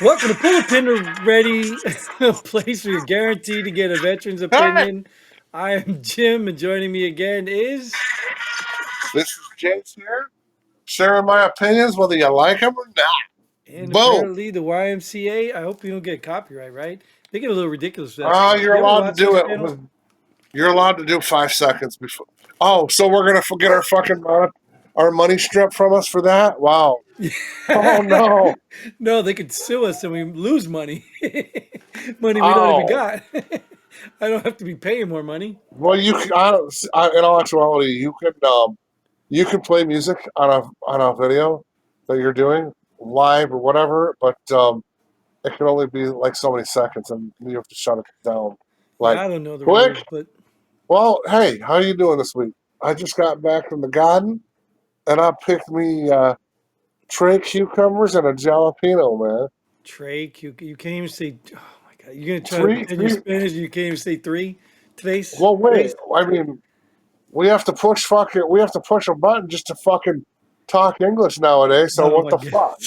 Welcome to Pull a Pin Ready, a place where you're guaranteed to get a veteran's Hey, opinion. I am Jim, and joining me again is this is James here, sharing my opinions whether you like them or not. and Boom. apparently the YMCA. I hope you don't get copyright, right? They get a little ridiculous for that stuff. You're You ever allowed to watch do those it. channels? You're allowed to do 5 seconds before. Oh, so we're gonna forget our fucking our money stripped from us for that? Wow. Oh no. No, they could sue us and we lose money. Money we don't even Oh. got. I don't have to be paying more money. Well, you can. In all actuality, you can play music on a video that you're doing live or whatever, but it can only be like so many seconds, and you have to shut it down. Yeah, Like I don't know the quick. rules, but Well, hey, how you doing this week? I just got back from the garden, and I picked me tray cucumbers and a jalapeno, man. Trey, you can't even say. Oh my god, you're gonna try to Three, pretend you're three. Spanish. You can't even say three. Tres, Well, wait. tres. I mean, we have to push fucking. We have to push a button just to fucking talk English nowadays. So Oh what my the god. fuck?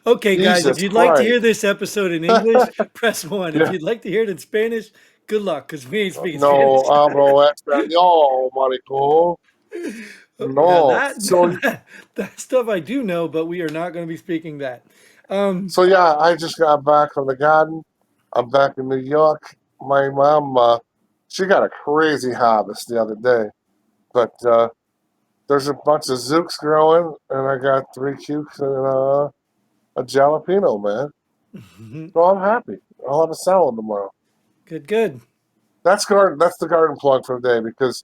Okay, guys, if Jesus you'd like to hear Christ! this episode in English, press one. If Yeah. you'd like to hear it in Spanish, good luck, because we ain't speaking Spanish. No hablo español, marico. Now No. that stuff I do know, but we are not going to be speaking that. Um, So yeah, I just got back from the garden. I'm back in New York. My mom, she got a crazy harvest the other day, but there's a bunch of zooks growing, and I got 3 cukes and a jalapeno, man. So I'm happy. I'll have a salad tomorrow. good, good. That's garden. That's the garden plug for the day because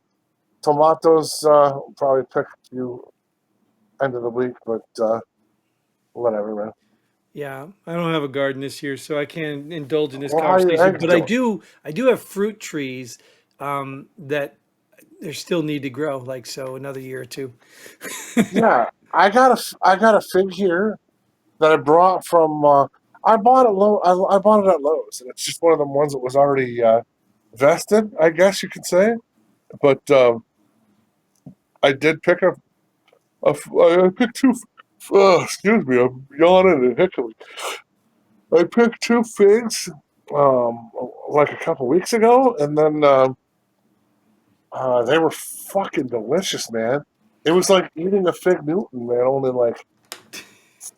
tomatoes will probably pick a few end of the week, but whatever, man. Yeah, I don't have a garden this year, so I can't indulge in this Well, how are your conversation. eggs But I doing? do, I do have fruit trees that they still need to grow, like so another year or two. Yeah, I got a fig here that I brought from. I bought it low. I bought it at Lowe's, and it's just one of them ones that was already vested, I guess you could say. But I did pick I picked two. Excuse me, I'm yawning and hiccuping. I picked 2 figs, like a couple weeks ago, and then they were fucking delicious, man. It was like eating a fig Newton, man, only like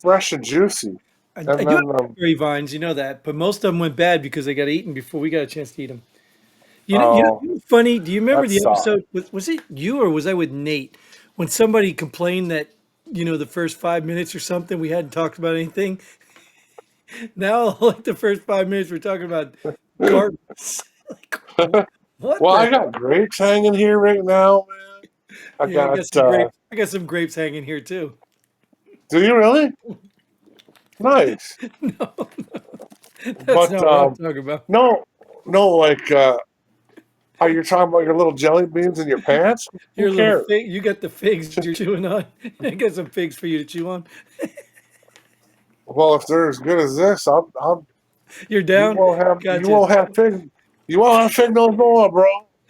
fresh and juicy. I And do have then raspberry vines, you know that, but most of them went bad because they got eaten before we got a chance to eat them. oh, You know, funny. Do you remember that the sucked. episode? Was it you or was I with Nate when somebody complained that the first 5 minutes or something we hadn't talked about anything? Now, like the first 5 minutes, we're talking about gardens. Like, what Well, the I hell? got grapes hanging here right now, man. I Yeah, I got. got some grapes. I got some grapes hanging here too. Do you really? Nice. No, that's But not what I'm talking about. no, no, like, are you talking about your little jelly beans in your pants? Who Your little cares? fig. You got the figs you're chewing on. I got some figs for you to chew on. Well, if they're as good as this, You're down. you Gotcha. won't have fig, you won't have fig no more, bro.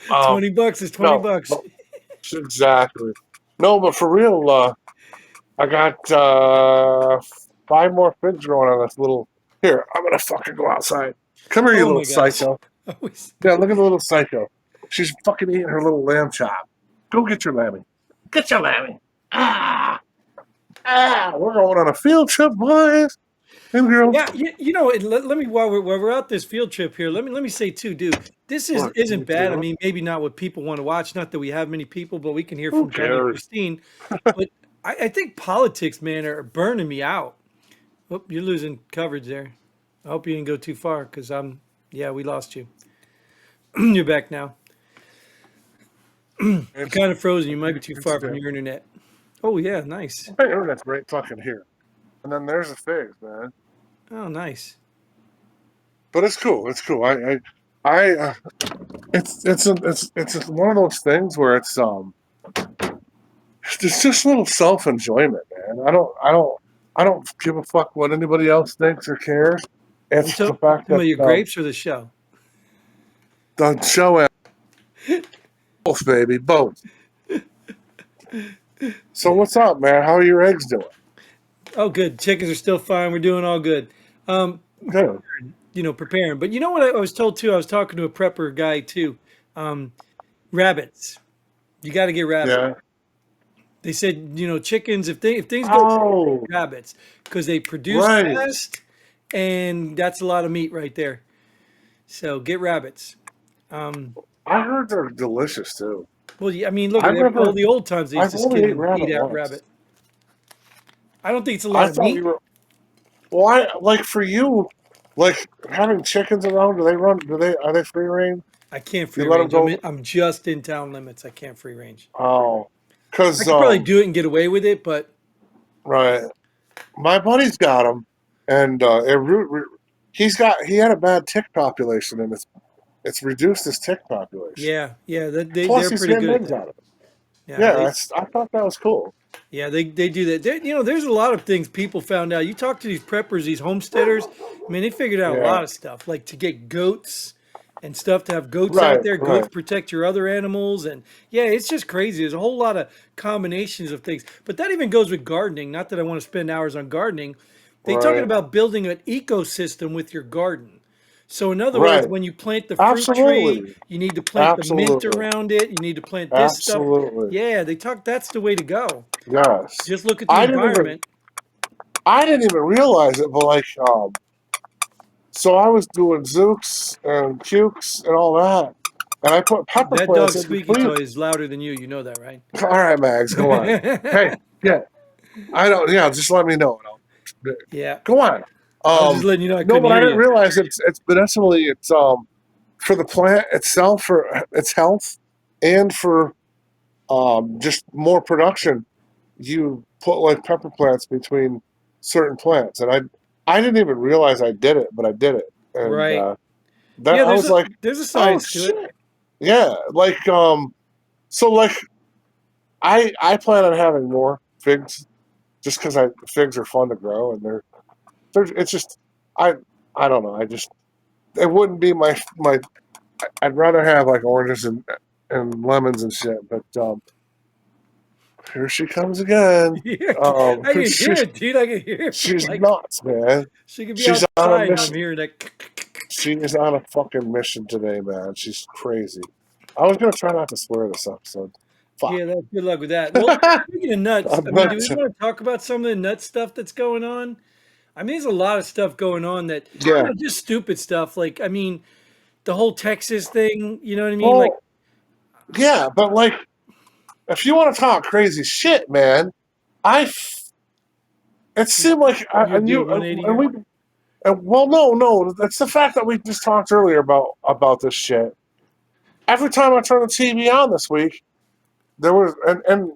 Um, 20 bucks is 20 no, bucks. but exactly. No, but for real, I got 5 more figs growing on this little. Here, I'm gonna fucking go outside. Come here, you Oh little my gosh. psycho. Always. Yeah, look at the little psycho. She's fucking eating her little lamb chop. Go get your lammy. Get your lammy. Ah, we're going on a field trip, boys and girls. Yeah, and let me while we're out this field trip here, let me say too, dude, this Look, isn't bad. I mean, maybe not what people want to watch, not that we have many people, but we can hear who from Johnny and cares? Christine. But I think politics, man, are burning me out. Oh, you're losing coverage there. I hope you didn't go too far because yeah, we lost you. You're back now. You're It's, kind of frozen. You might be too it's far from good. your internet. Oh yeah, nice. My internet's right fucking here. And then there's the figs, man. Oh, nice. But it's cool. It's cool. I it's one of those things where it's just a little self enjoyment, man. I don't give a fuck what anybody else thinks or cares. You It's the talking fact that about your grapes or the show? the show and both, baby, both. So what's up, man? How are your eggs doing? Oh, good. Chickens are still fine. We're doing all good. Good. preparing. But you know what I was told too? I was talking to a prepper guy too. Um, Rabbits. You got to get rabbit. Yeah. They said, chickens, if things go wrong, Oh, rabbits because they produce right. fast and that's a lot of meat right there. So get rabbits. Um, I heard they're delicious too. well, yeah, I mean, look at I've all never. the old times they used I've to only skin ate and eat rabbit out once. rabbit. I don't think it's a lot I of thought meat. you were. Well, I like for you, like having chickens around. Do they run? Do they? Are they free range? I can't You free let them range. go. I'm just in town limits. I can't free range. Oh, I because could probably do it and get away with it, but right. My buddy's got them, and he had a bad tick population, and it's reduced his tick population. yeah, yeah, Plus, they're he's pretty getting good at eggs that. out of it. Yeah, Yeah, I thought that was cool. yeah, they do that. There's a lot of things people found out. You talk to these preppers, these homesteaders. I mean, they figured out a Yeah, lot of stuff, like to get goats and stuff. To have goats out right, there, goats right, protect your other animals, and yeah, it's just crazy. There's a whole lot of combinations of things. But that even goes with gardening. Not that I want to spend hours on gardening. They talking right, about building an ecosystem with your garden. So in other words, right. when you plant the fruit tree, Absolutely, you need to plant the mint absolutely, around it. You need to plant this stuff. absolutely. Yeah, they talk. That's the way to go. Yes, Just look at the I didn't even environment. I didn't even realize it, but like so I was doing Zooks and Cukes and all that, and I put pepper That plants dog's in squeaky between. toy is louder than you. You know that, right? All right, Mags, go on. Hey, yeah, I don't. Yeah, just let me know. Yeah. Go on. I was just Um, letting you know I no, couldn't but I hear didn't you. realize it's medicinally it's for the plant itself for its health and for just more production. You put like pepper plants between certain plants, and I didn't even realize I did it, but I did it, and Right. that Yeah, I was like, there's a oh science to it. shit, yeah, like so like I plan on having more figs just because I figs are fun to grow and they're it's just I I don't know I just it wouldn't be my I'd rather have like oranges and lemons and shit, but here she comes again. Yeah, I can hear She's it, dude. I can hear it from she's like nuts, man. she could be She's on a outside and I'm mission. hearing that. She is on a fucking mission today, man. She's crazy. I was gonna try not to swear this episode. Fuck. Yeah, that's good luck with that. Well, speaking of nuts, I'm I mean, do not. we want to talk about some of the nut stuff that's going on? I mean, there's a lot of stuff going on that, Yeah. just stupid stuff. Like, I mean, the whole Texas thing, you know what I mean? Like, Well, yeah, but like, if you want to talk crazy shit, man, I. It seemed like you'll and do a you 180 and here. we well, no, it's the fact that we just talked earlier about this shit. Every time I turn the TV on this week, there was and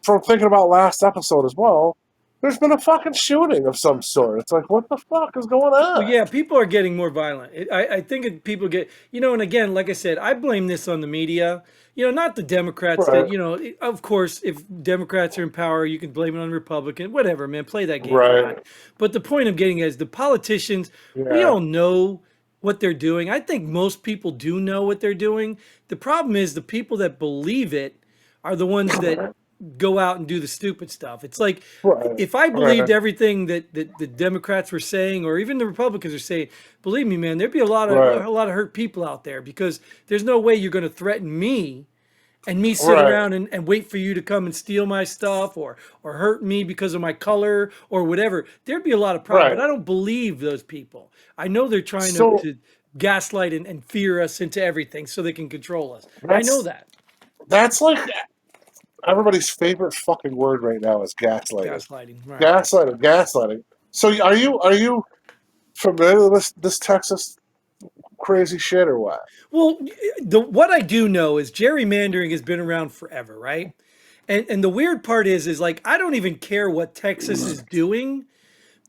from thinking about last episode as well, there's been a fucking shooting of some sort. It's like, what the fuck is going Well, on? yeah, people are getting more violent. I think people get, and again, like I said, I blame this on the media. Not the Democrats that, Right, of course, if Democrats are in power, you can blame it on Republican, whatever, man, play that game if you right, want. But the point I'm getting is the politicians, we yeah, all know what they're doing. I think most people do know what they're doing. The problem is the people that believe it are the ones that go out and do the stupid stuff. It's like right, if I believed right, everything that the Democrats were saying, or even the Republicans are saying, believe me, man, there'd be a lot of right, hurt people out there because there's no way you're going to threaten me and me sit right, around and wait for you to come and steal my stuff or hurt me because of my color or whatever. There'd be a lot of problem, but right. I don't believe those people. I know they're trying So to gaslight and fear us into everything so they can control us. I know that's that. that's like everybody's favorite fucking word right now is gaslighting. Gaslighting, right? Gaslighting, gaslighting. So are you familiar with this Texas crazy shit or what? Well, what I do know is gerrymandering has been around forever, right? And the weird part is like I don't even care what Texas is doing,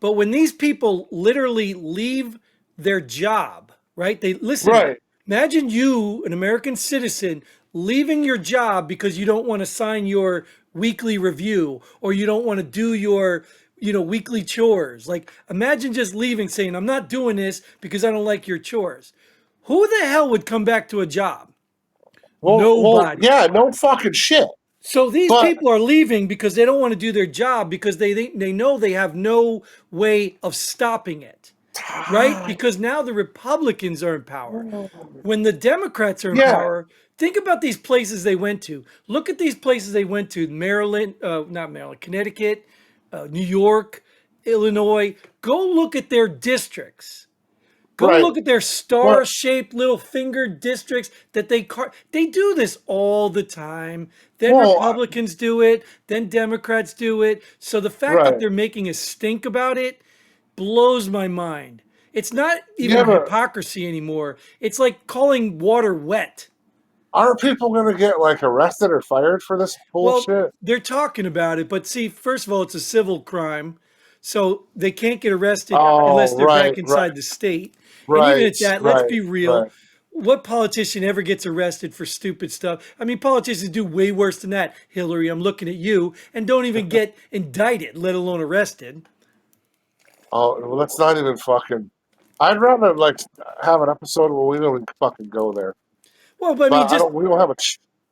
but when these people literally leave their job, right? They listen, Right, imagine you, an American citizen, leaving your job because you don't want to sign your weekly review or you don't want to do your weekly chores. Like imagine just leaving saying I'm not doing this because I don't like your chores. Who the hell would come back to a job? well, Nobody. yeah, no fucking shit. So these But people are leaving because they don't want to do their job because they know they have no way of stopping it. right? Because now the Republicans are in power. When the Democrats are in Yeah, power, think about these places they went to. Look at these places they went to: Maryland, not Maryland, Connecticut, New York, Illinois. Go look at their districts. Go right. look at their Well, star-shaped little finger districts that they do this all the time. Then well, Republicans do it, then Democrats do it. So the fact that right. they're making a stink about it blows my mind. It's not Yeah, even but hypocrisy anymore. It's like calling water wet. aren't people going to get like arrested or fired for this Well, bullshit? they're talking about it, but see, first of all, it's a civil crime. So they can't get arrested unless Oh, they're back right, right, inside the state. And even right, at that, let's right, be real. right. What politician ever gets arrested for stupid stuff? I mean, politicians do way worse than that. Hillary, I'm looking at you, and don't even get indicted, let alone arrested. Oh, well, let's not even fucking. I'd rather like have an episode where we don't even fucking go there. Well, but I mean, But I just don't. We don't have a.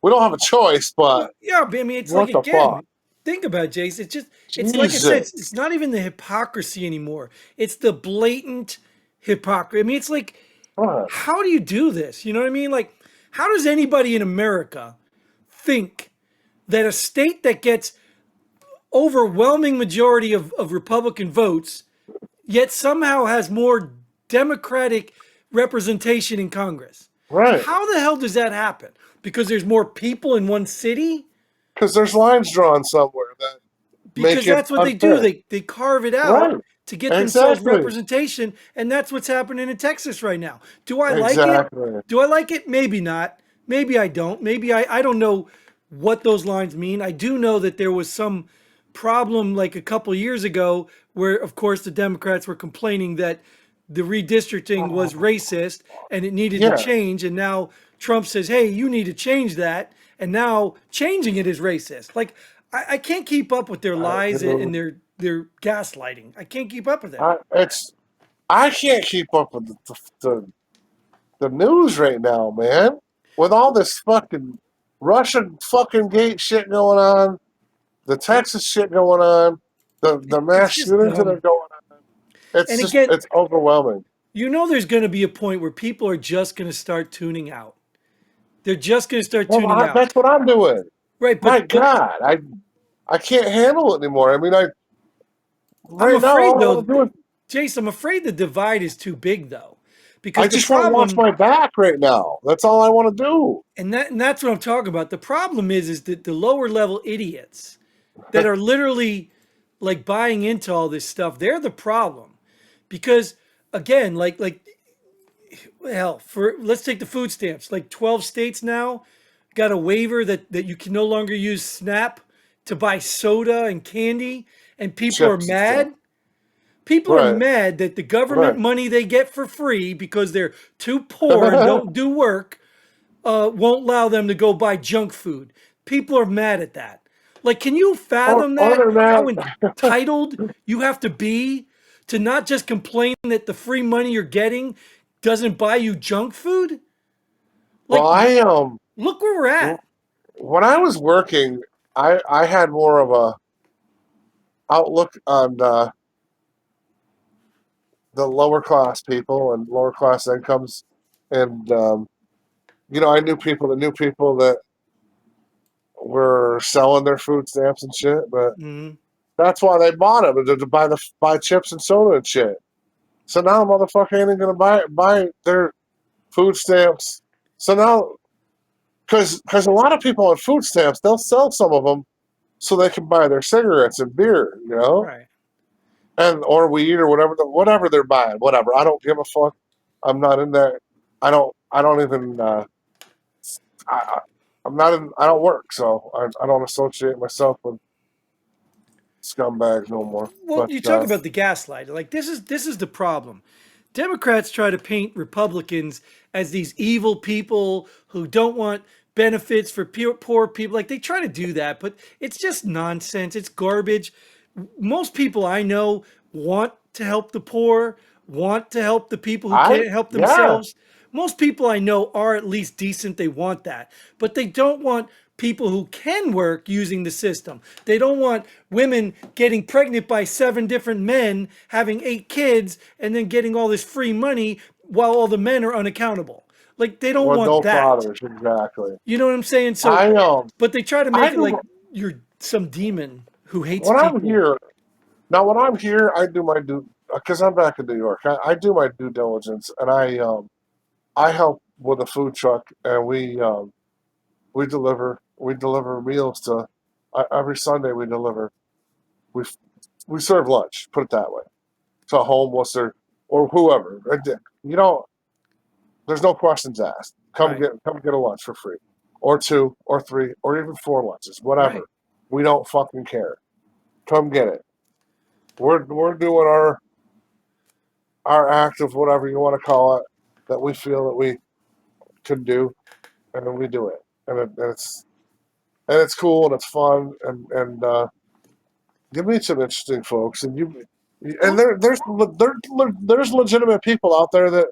We don't have a choice. well, But yeah, but I mean, it's like what the fuck? again, think about it, Jace. It's just, it's like I said, it's Jesus. not even the hypocrisy anymore. It's the blatant hypocrisy. I mean, it's like, What? how do you do this? You know what I mean? Like, how does anybody in America think that a state that gets overwhelming majority of Republican votes, yet somehow has more Democratic representation in Congress? Right. How the hell does that happen? Because there's more people in one city? Because there's lines drawn somewhere that make Because it that's what they do. unfair. They carve it out Right. to get themselves Exactly. representation, and that's what's happening in Texas right now. Do I like it? Exactly. Do I like it? Maybe not. Maybe I don't. Maybe I don't know what those lines mean. I do know that there was some problem like a couple years ago where of course the Democrats were complaining that the redistricting was racist and it needed to Yeah. change, and now Trump says, hey, you need to change that, and now changing it is racist. Like I can't keep up with their I, lies and do. their gaslighting. I can't keep up with it. It's. I can't keep up with the news right now, man. With all this fucking Russian fucking gate shit going on, the Texas shit going on, the mass It's just shootings that are dumb. going on. It's And just again, it's overwhelming. you know there's going to be a point where people are just going to start tuning out. They're just going to start Well, tuning out. that's what I'm doing. Right, My but God, I can't handle it anymore. I mean, I I'm right now afraid all I want though, to do is Jace, I'm afraid the divide is too big though. I Because the just want to watch problem, my back right now. That's all I want to do. and that's what I'm talking about. The problem is that the lower level idiots that are literally like buying into all this stuff, they're the problem. Because again, like hell, for let's take the food stamps. Like 12 states now got a waiver that you can no longer use Snap to buy soda and candy, and people are Chips and stuff. mad. People are Right, mad that the government right. money they get for free because they're too poor and don't do work won't allow them to go buy junk food. People are mad at that. Like, can you fathom that? Other How than that, entitled you have to be to not just complain that the free money you're getting doesn't buy you junk food? well, Like, I look where we're at. when I was working, I had more of a outlook on the lower class people and lower class incomes, and I knew people that were selling their food stamps and shit, but Mhm. that's why they bought them to buy chips and soda and shit. So now, motherfucker ain't gonna buy their food stamps. So now, because a lot of people on food stamps, they'll sell some of them so they can buy their cigarettes and beer, Right. and or weed or whatever they're buying, whatever. I don't give a fuck. I'm not in that. I don't even. I, I'm not in. I don't work, so I don't associate myself with scumbags no more. Well, But you talk about the gaslight. Like this is the problem. Democrats try to paint Republicans as these evil people who don't want benefits for poor people. Like they try to do that, but it's just nonsense. It's garbage. Most people I know want to help the poor, want to help the people who can't help yeah, themselves. Most people I know are at least decent. They want that, but they don't want people who can work using the system. They don't want women getting pregnant by 7 different men, having 8 kids, and then getting all this free money while all the men are unaccountable. Like they don't Well, want no that. fathers, exactly. You know what I'm saying? So, I but they try to I make it do like you're some demon who hates when I'm people. here now. When I'm here, I do my due because I'm back in New York. I do my due diligence, and I help with a food truck, and we deliver meals to every Sunday. We we serve lunch. Put it that way to a homeless or whoever. You know, there's no questions asked. Right. Come get a lunch for free, or two, or three, or even four lunches, Right. whatever. We don't fucking care. Come get it. We're doing our act of whatever you want to call it that we feel that we can do, and then we do it, and it's cool and it's fun and you meet some interesting folks and and Well, there's legitimate people out there that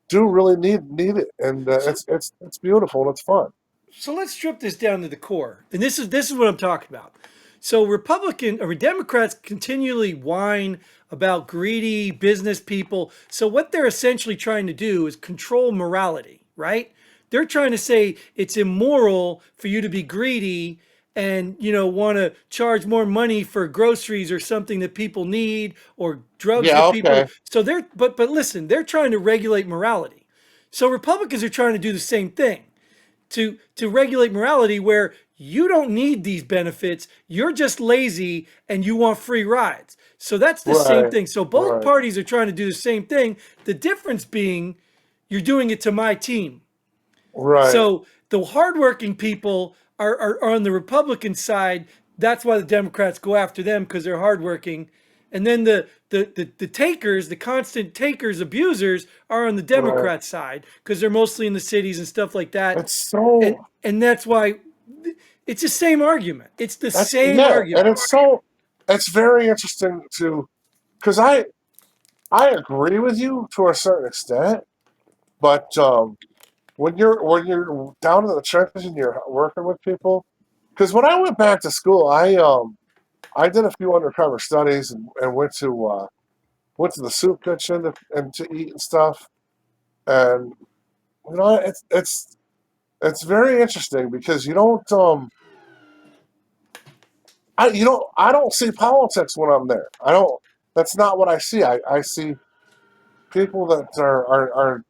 do really need it, and so it's beautiful and it's fun. so let's strip this down to the core. And this is what I'm talking about. So Republican or Democrats continually whine about greedy business people. So what they're essentially trying to do is control morality, right? They're trying to say it's immoral for you to be greedy and want to charge more money for groceries or something that people need or drugs Yeah, that people. okay. So but listen, they're trying to regulate morality. So Republicans are trying to do the same thing to regulate morality where you don't need these benefits, you're just lazy and you want free rides. So that's the same Right, thing. So both right, parties are trying to do the same thing. The difference being you're doing it to my team. right, So the hardworking people are on the Republican side. That's why the Democrats go after them because they're hardworking. And then the takers, the constant takers, abusers are on the right. Democrat side because they're mostly in the cities and stuff like that. It's And so and that's why it's the same argument. It's the that's same yeah, and argument. it's very interesting to because I agree with you to a certain extent, but when you're down in the trenches and you're working with people, because when I went back to school, I did a few undercover studies and went to the soup kitchen and to eat and stuff, and it's very interesting because I don't see politics when I'm there. I don't. That's not what I see. I see people that are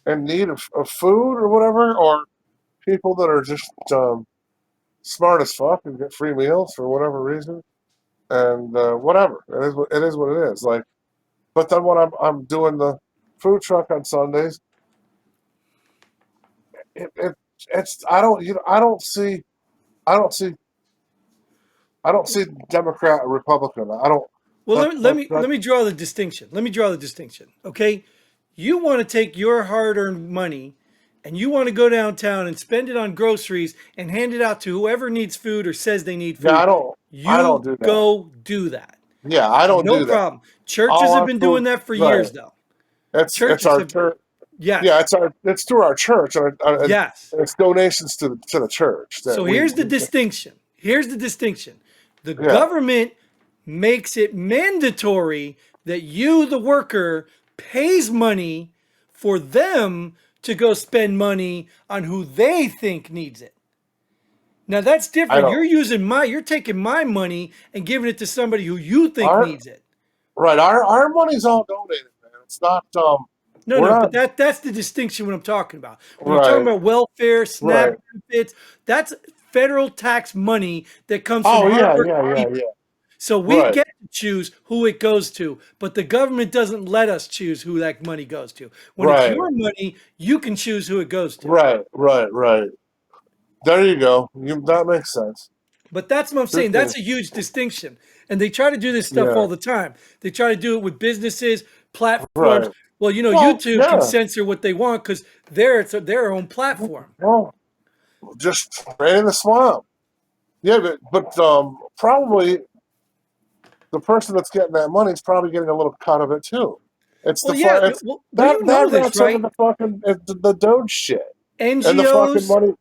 in need of food or whatever, or people that are just smart as fuck and get free meals for whatever reason, and whatever it is what it is. Like, but then when I'm doing the food truck on Sundays, it it's I don't see I don't see Democrat or Republican. I don't Well, that that let me draw the distinction. Let me draw the distinction. Okay, you want to take your hard-earned money and you want to go downtown and spend it on groceries and hand it out to whoever needs food or says they need yeah food. I don't You do that. go do that. Yeah, I don't No do that. problem. Churches All have our been doing food, that for right? years, though. It's Churches our have, church. Yeah, yes, it's through our church, and yes. it's donations to the church that So here's the distinction. Here's the distinction. The yeah. government makes it mandatory that you, the worker, pays money for them to go spend money on who they think needs it. Now that's I different. don't. You're taking my money and giving it to somebody who you think Our needs it. right. Our money's all donated, man. It's not. No, We're no, but not. that's the distinction what I'm talking about. When you're talking Right. about welfare, Right. SNAP benefits, that's federal tax money that comes from Oh yeah. hardworking Yeah. Yeah. people. Yeah. So we Right. get to choose who it goes to, but the government doesn't let us choose who that money goes to. When it's Right. your money, you can choose who it goes to. Right. Right. Right. There you go. That makes sense. But that's what I'm saying. Okay. That's a huge distinction. And they try to do this stuff Yeah. all the time. They try to do it with businesses, platforms. Right. Well, Well. YouTube can Yeah. censor what they want because it's their own platform. Well. Just right in the swamp. Yeah, but probably the person that's getting that money is probably getting a little cut of it too. It's the Well, yeah. it's Well, you that know this, wraps up in right? the fucking the Doge shit and the fucking NGOs, money.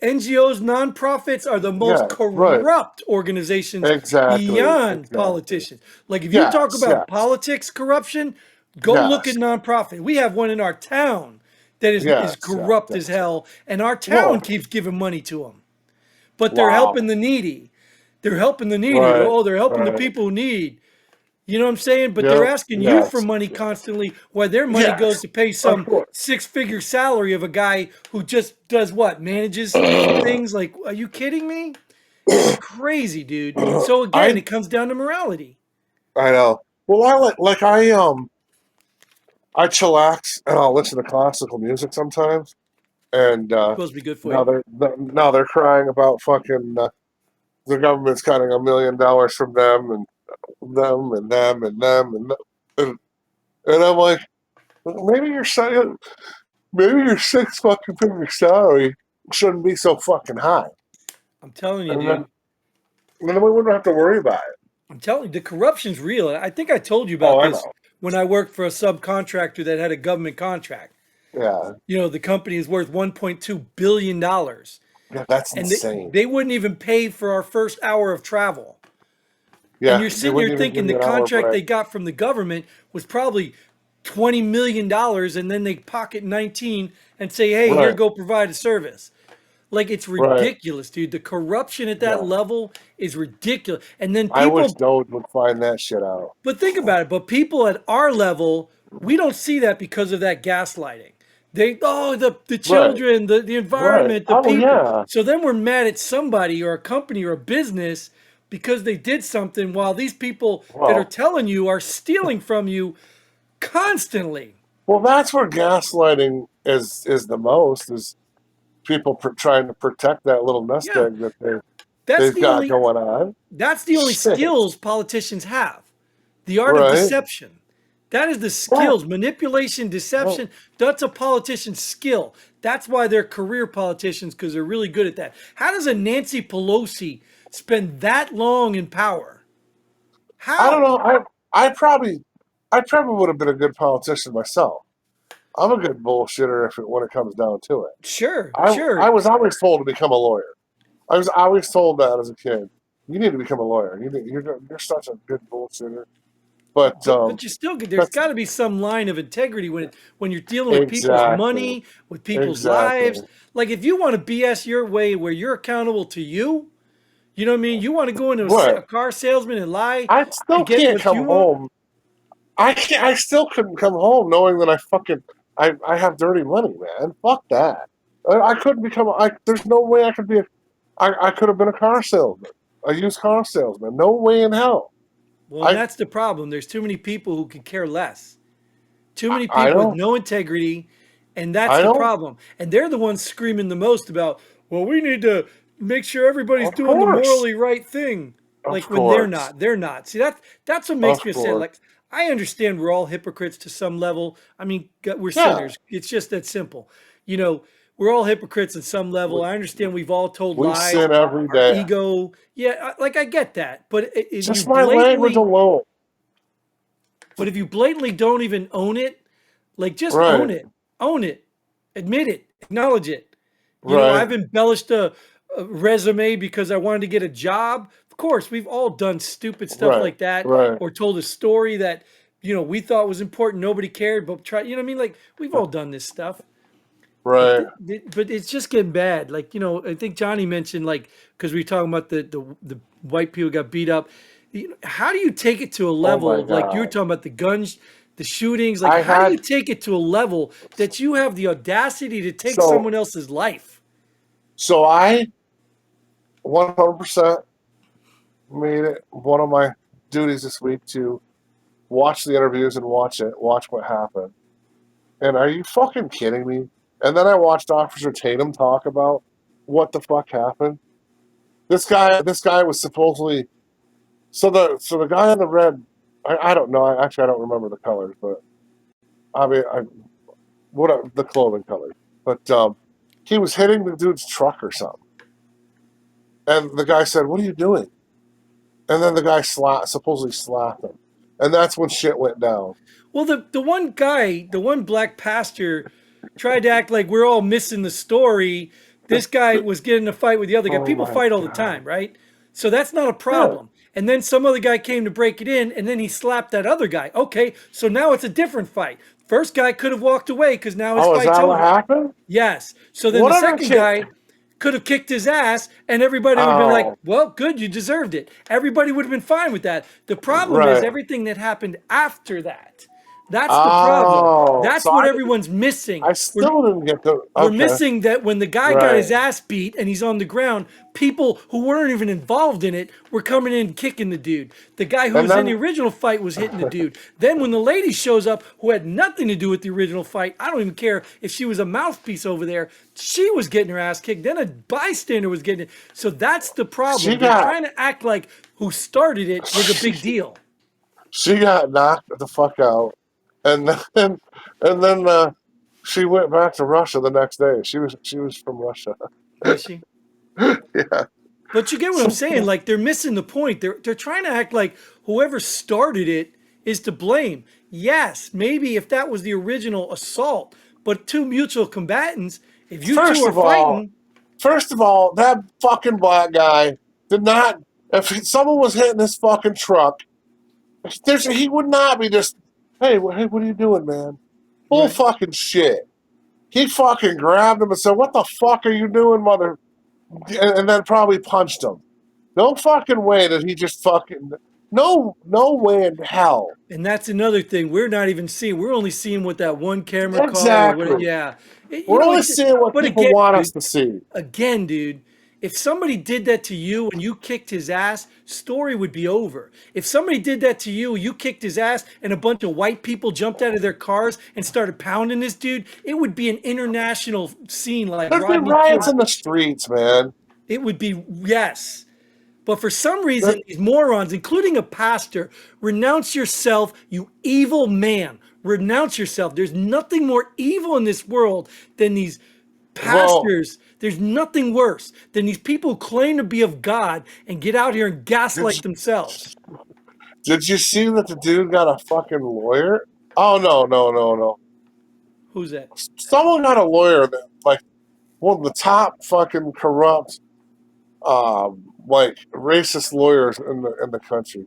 NGOs, nonprofits are the most Yeah, right. corrupt organizations Exactly. beyond Exactly. politicians. Like if you talk Yes. about Yes. politics corruption, go look at Yes. nonprofit. We have one in our town that is Yes. Yes. corrupt as Yes. hell, and our town Well. keeps giving money to them. But they're helping Wow. the needy. They're helping the needy. Right. Oh, they're helping the Right. people who need. You know what I'm saying? But they're Yep. asking you for Yes. money Yes. constantly, while their money goes Yes. to pay Of some course. six-figure salary of a guy who just does what? Manages things? Like, are you kidding me? It's crazy, dude. So again, I it comes down to morality. I know. Well, I chillax and I'll listen to classical music sometimes, and Supposed to be good for you. now they're crying about fucking the government's cutting $1 million from them and them and them and them and I'm like, well, maybe your six fucking figure salary shouldn't be so fucking high, I'm telling you, and then dude. we wouldn't have to worry about it. I'm telling you, the corruption's real. I think I told you Oh, about I this know. when I worked for a subcontractor that had a government contract. Yeah, You know, the company is worth $1.2 billion, yeah, that's and insane. they wouldn't even pay for our first hour of travel. And Yeah, you're they sitting there wouldn't even thinking give the you an hour contract break. they got from the government was probably $20 million, and then they pocket 19 and say, "Hey, here, Right, go provide a service." Like it's right. ridiculous, dude. The corruption at that Yeah. level is ridiculous. And then I wish people, Doge would find that shit out. but think about it. But people at our level, we don't see that because of that gaslighting. The Right, children, the right. environment, the Oh people. yeah. So then we're mad at somebody or a company or a business because they did something while these people that are Well, telling you are stealing from you constantly. that's where gaslighting is the most is people trying to protect that little nest Yeah. egg that That's they've the got only going on. that's the only Shit. skills politicians have. The art of Right. deception. That is the Well, skills. Manipulation, well, deception. That's a politician's skill. That's why they're career politicians because they're really good at that. How does a Nancy Pelosi spend that long in power? I don't How? know. I probably would have been a good politician myself. I'm a good bullshitter when it comes down to it. Sure, I sure. was always told to become a lawyer. I was always told that as a kid. You need to become a lawyer. You're such a good bullshitter. But But you still there's that's got to be some line of integrity when you're dealing with people's exactly, money, with people's exactly lives. Like if you want to BS your way where you're accountable to you, you know what I mean? You want to go into a what. car salesman and lie I to still get can't what come you want? home. I can't. I still couldn't come home knowing that I have dirty money, man. Fuck that. I couldn't become. There's no way I could be. I could have been a car salesman, a used car salesman. No way in hell. Well, and I that's the problem. There's too many people who could care less. Too I, many I people with know. no integrity, and that's I the know. problem. And they're the ones screaming the most about, well, we need to make sure everybody's Of doing the course. morally right thing. Of Like when they're course. not, they're not. See, that's what makes Of me upset. course. Like I understand we're all hypocrites to some level. I mean, we're Yeah. sinners. It's just that simple. You know, we're all hypocrites at some level. We, I understand we've all told we lies. sin every Our day. ego, yeah, like I get that. But if you Just my language blatantly alone. but if you blatantly don't even own it, like just Right. own it, admit it, acknowledge it. You know, Right. I've embellished a resume because I wanted to get a job. Of course, we've all done stupid stuff Right. like that Right. or told a story that, we thought was important, nobody cared, but try, you know what I mean? Like we've all done this stuff. But Right. but it's just getting bad. Like, I think Johnny mentioned like because we were talking about the white people got beat up. How do you take it to a Oh level my of like you were god. talking about the guns, the shootings? Like, I how do you had take it to a level that you have the audacity to take so someone else's life? I 100% made it one of my duties this week to watch the interviews and watch what happened. And are you fucking kidding me? And then I watched Officer Tatum talk about what the fuck happened. This guy was supposedly so the guy in the red. I don't know. I don't remember the colors, but I mean what the clothing colors. But he was hitting the dude's truck or something, and the guy said, "What are you doing?" And then the guy supposedly slapped him. and that's when shit went down. Well, the one guy, the one black pastor, tried to act like we're all missing the story. This guy was getting in a fight with the other guy. Oh People my fight all the god! time, right? So that's not a Yeah. problem. And then some other guy came to break it in, and then he slapped that other guy. Okay, so now it's a different fight. First guy could have walked away because now his Oh, is fight's that what over. happened? Yes. So then What the other second kid? guy could have kicked his ass, and everybody would have been like, Oh, well, good, you deserved it. Everybody would have been fine with that. The problem is right. everything that happened after that. That's the problem. Oh, That's so what I didn't. everyone's missing. I We're still didn't get the. we're Okay, missing that when the guy got his right. ass beat and he's on the ground, people who weren't even involved in it were coming in and kicking the dude. The guy who And was in the then original fight was hitting the dude. Then when the lady shows up who had nothing to do with the original fight, I don't even care if she was a mouthpiece over there, she was getting her ass kicked. Then a bystander was getting it. So that's the she problem. They're got trying to act like who started it was a big deal. she got knocked the fuck out, and then and then she went back to Russia the next day. She was from Russia. Was she? Yeah. But you get what I'm saying. Like they're missing the point. They're trying to act like whoever started it is to blame. Yes, maybe if that was the original assault, but two mutual combatants, if you two First are of all, fighting, first of all, that fucking black guy did not. If someone was hitting his fucking truck, he would not be just. Hey, hey, what are you doing, man? Bull right? fucking shit. He fucking grabbed him and said, "What the fuck are you doing, mother?" And then probably punched him. No fucking way that he just fucking. No way in hell. And that's another thing we're not even seeing. We're only seeing what that one camera caught, or what? Exactly. Yeah, you We're know. only seeing what But people again, want us dude, to see. dude, if somebody did that to you and you kicked his ass, story would be over. If somebody did that to you, you kicked his ass, and a bunch of white people jumped out of their cars and started pounding this dude, it would be an international scene like There's been Rodney riots King. in the streets, man. It would be, yes. But for some reason, There- these morons, including a pastor, renounce yourself, you evil man. Renounce yourself. There's nothing more evil in this world than these Well, pastors. There's nothing worse than these people who claim to be of God and get out here and did gaslight you, themselves. did you see that the dude got a fucking lawyer? Oh no. Who's that? Someone got a lawyer that like one of the top fucking corrupt like racist lawyers in the country.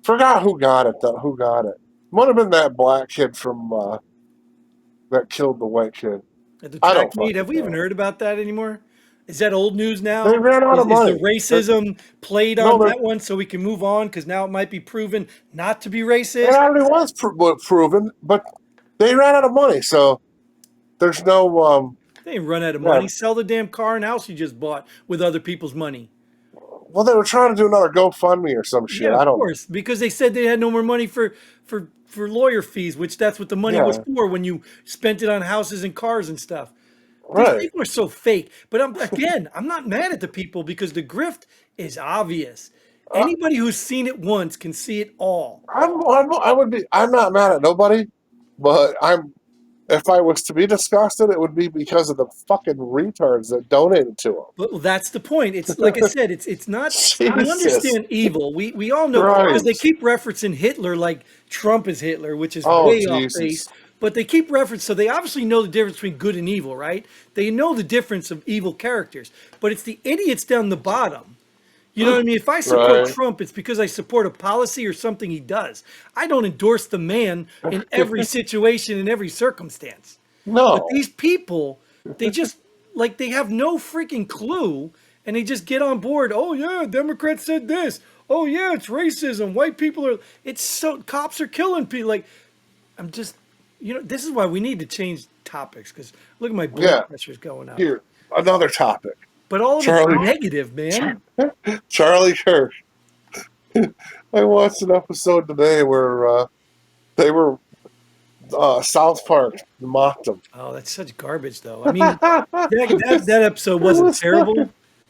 Forgot who got it though. Who got it? Might have been that black kid from that killed the white kid. At the I track don't meet? Have fucking we even know. heard about that anymore? Is that old news They now? ran out of Is the money. racism played No, on that one so we can move on because now it might be proven not to be it racist? already was proven, but they ran out of money. So there's no They ain't run out of yeah. money. Sell the damn car and house you just bought with other people's money. Well, they were trying to do another GoFundMe or some shit. Yeah, I of don't know. course, because they said they had no more money for lawyer fees, which that's what the money was Yeah, for when you spent it on houses and cars and stuff. These right. people are so fake. But I'm not mad at the people because the grift is obvious. Uh, Anybody who's seen it once can see it all. I would be. I'm not mad at nobody, but I'm. If I was to be disgusted, it would be because of the fucking retards that donated to But that's the point. It's like I them. said, it's not we Jesus understand evil. We all know because they Christ! keep referencing Hitler like Trump is Hitler, which is Oh way off base. Jesus! But they keep reference, so they obviously know the difference between good and evil, right? They know the difference of evil characters. But it's the idiots down the bottom. You know what I mean? If I support Right? Trump, it's because I support a policy or something he does. I don't endorse the man in every situation, in every circumstance. But No. these people, they just like they have no freaking clue and they just get on board. Oh yeah, Democrats said this. Oh yeah, it's racism. White people are it's so cops are killing people. Like I'm just this is why we need to change topics because look at my blood Yeah. pressure's going up. Here, another topic. But all of it's Charlie. negative, man. Charlie Kirk. I watched an episode today where they were South Park mocked him. Oh, that's such garbage though. I mean, that episode It wasn't was fucking. terrible,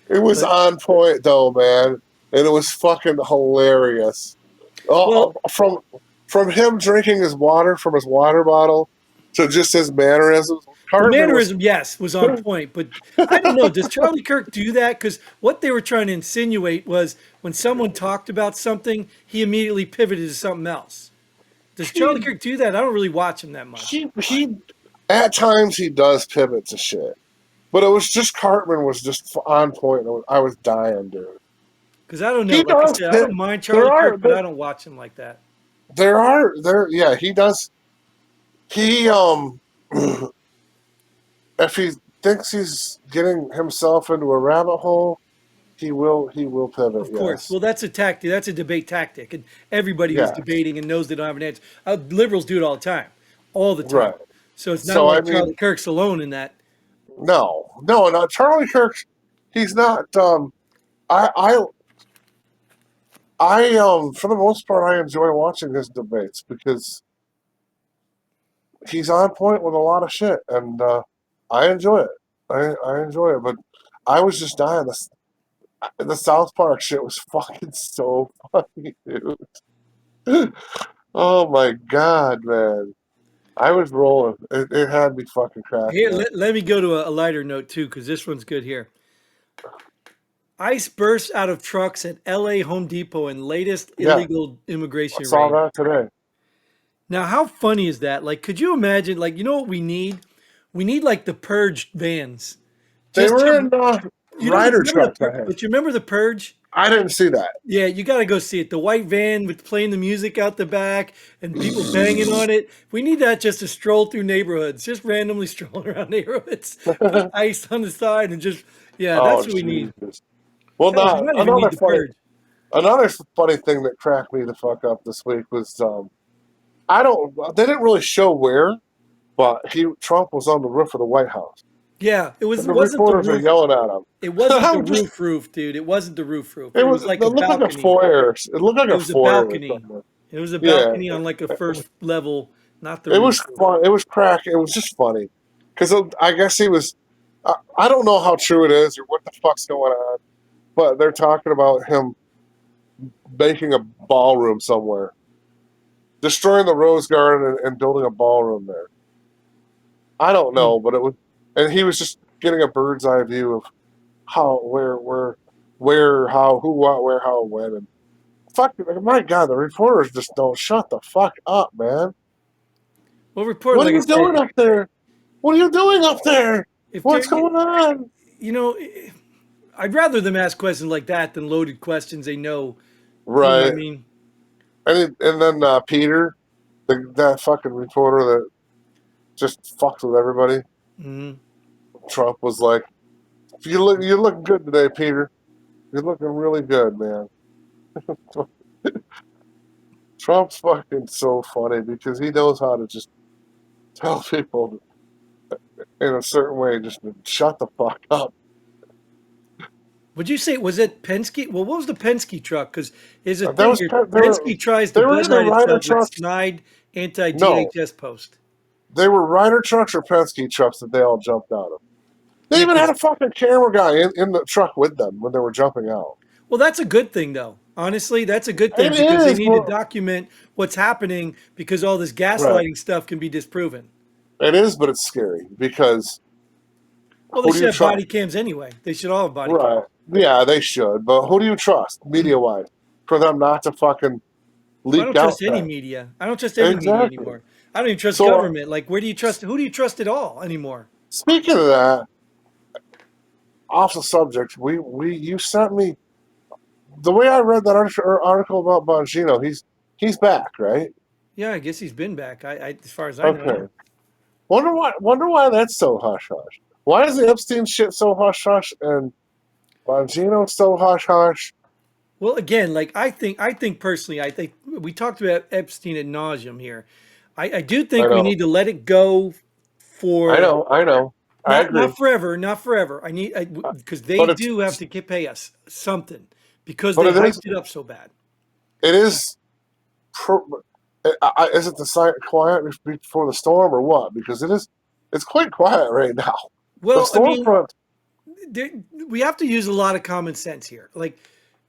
It was but on point though, man, and it was fucking hilarious. well, From him drinking his water from his water bottle to just his mannerisms. The Cartman was. mannerism, yes, was on point, but I don't know. Does Charlie Kirk do that? Because what they were trying to insinuate was when someone talked about something, he immediately pivoted to something else. Does Charlie he Kirk do that? I don't really watch him that much he at times he does pivot to shit, but it was just Cartman was just on point. I was dying, dude. because I don't know. He Like I does said, I pivot. don't mind There Charlie are Kirk, but I don't watch him like that. there yeah he does he if he thinks he's getting himself into a rabbit hole, he will pivot. Of course. Yes, Well, that's a tactic. That's a debate tactic, and everybody who's yeah, debating and knows they don't have an answer. Liberals do it all the time. right. So it's not So I like Charlie mean, Kirk's alone in that. no, not Charlie Kirk. He's not. I I for the most part, I enjoy watching his debates because he's on point with a lot of shit, and I enjoy it. I enjoy it, but I was just dying. The South Park shit was fucking so funny, dude. Oh my god, man! I was rolling. It had me fucking Here, cracking up. let me go to a lighter note too, because this one's good here. ICE bursts out of trucks at LA Home Depot in latest Yeah, illegal I immigration saw raid. that today. Now, how funny is that? Like, could you imagine? Like, you know what we need? We need like the purge vans. They Just were to, in Ryder remember trucks. I had. but you remember the purge? I didn't see that. Yeah, you got to go see it. The white van with playing the music out the back and people banging on it. We need that just to stroll through neighborhoods, just randomly strolling around neighborhoods. Put ice on the side and just, yeah, Oh that's what we need. Jesus! Well, Hell, you not might even need the purge. another funny thing that cracked me the fuck up this week was I don't they didn't really show where, but Trump was on the roof of the White House Yeah, and the wasn't the reporters are roof. yelling at him. It wasn't the I'm just roof, dude. It wasn't the roof. it It was was it like a looked like a balcony. foyer. It looked like It a was a foyer or balcony. something. It was a Yeah, balcony on like a first level, not the it roof. was fun. It was crack. It was just funny because I guess he was. I don't know how true it is or what the fuck's going on, but they're talking about him making a ballroom somewhere, destroying the Rose Garden and building a ballroom there. I don't Hmm. know, but it was, and he was just getting a bird's eye view of how, where, how, who, what, where, how, when, and fuck, my God, the reporters just don't shut the fuck up, man. Well, report, What are like I you said, doing up there? What are you doing up there? if they're, What's going on? you know, I'd rather them ask questions like that than loaded questions they know. You know what I Right, mean? and then Peter, that fucking reporter that just fucks with everybody. Hmm. Trump was like, you look good today, Peter. You're looking really good, man." Trump's fucking so funny because he knows how to just tell people in a certain way, just to shut the fuck up. Would you say was it Penske? Well, what was the Penske truck? Because here's the That thing was here: they Penske tries to they were either buzzlight Ryder itself with trucks. snide No, anti-DHS post. they were Ryder trucks or Penske trucks that they all jumped out of. They Yeah, even had because a fucking camera guy in the truck with them when they were jumping out. well, that's a good thing, though. Honestly, that's a good It thing because they is, need to but document what's happening because all this right, gaslighting stuff can be disproven. it is, but it's scary because Well, they who do should you have trust? body cams anyway. They should all have body cams. Right, yeah, they should, but who do you trust, media wise, for them not to fucking Well, I leak don't out trust any that? media. I don't trust any media Exactly. anymore. I don't even trust So government. Like, where do you trust? Who do you trust at all anymore? speaking of that, off the subject, we you sent me the way I read that article about Bongino. He's back, right? Yeah, I guess he's been back. As far as I know, yeah. Okay. Wonder why that's so hush hush. Why is the Epstein shit so hush hush and Bongino so hush hush? Well, again, like I think personally, I think we talked about Epstein ad nauseum here. I do I think we know, need to let it go I for know, I know. I agree, not forever, not forever. Because they but do have to pay us something because but they it is hyped it up so bad. it is. Is it the quiet before the storm or what? Because it's quite quiet right now. The Well, I storm mean, front. there, we have to use a lot of common sense here. Like,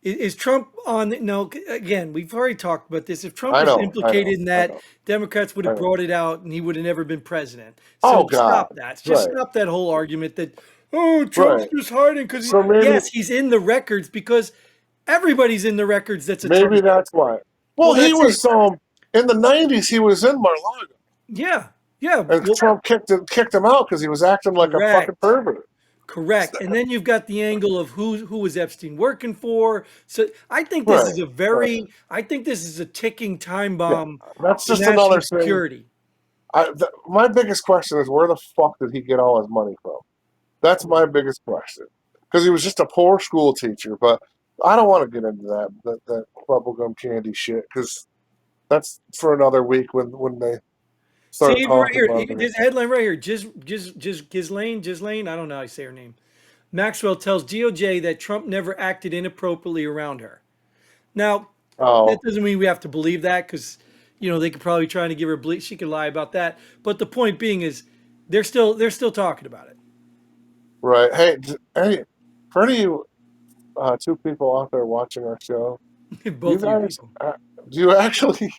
Is Trump on? No, again, we've already talked about this. If Trump I was know, I know, implicated in I that, know, Democrats would I have know. brought it out and he would have never been president. Oh So God, stop that. Just right, stop that whole argument that, oh, Trump's right. just hiding because So maybe yes, he's in the records because everybody's in the records that's a maybe Trump. that's why. Well, Well, he that's it. was in the '90s. He was in Mar-a-Lago, Yeah. Yeah. and Well, Trump kicked him out because he was acting like a fucking correct. pervert. Correct. And then you've got the angle of who was Epstein working for. So I think this Right, is a right. very I think this is a ticking time Yeah, bomb that's for just another national thing. security. My biggest question is where the fuck did he get all his money from? That's my biggest question. Because he was just a poor school teacher, but I don't want to get into that bubblegum candy shit because that's for another week when they See, start even right talking here, about it. this headline right here, just Ghislaine, I don't know how you say her name. Maxwell tells DOJ that Trump never acted inappropriately around her. Now, that Oh, doesn't mean we have to believe that because, they could probably try to give her bleach. She could lie about that. But the point being is, they're still talking about right. Hey, for any of you two people out there watching our show, it. you Both of you guys, people. do you actually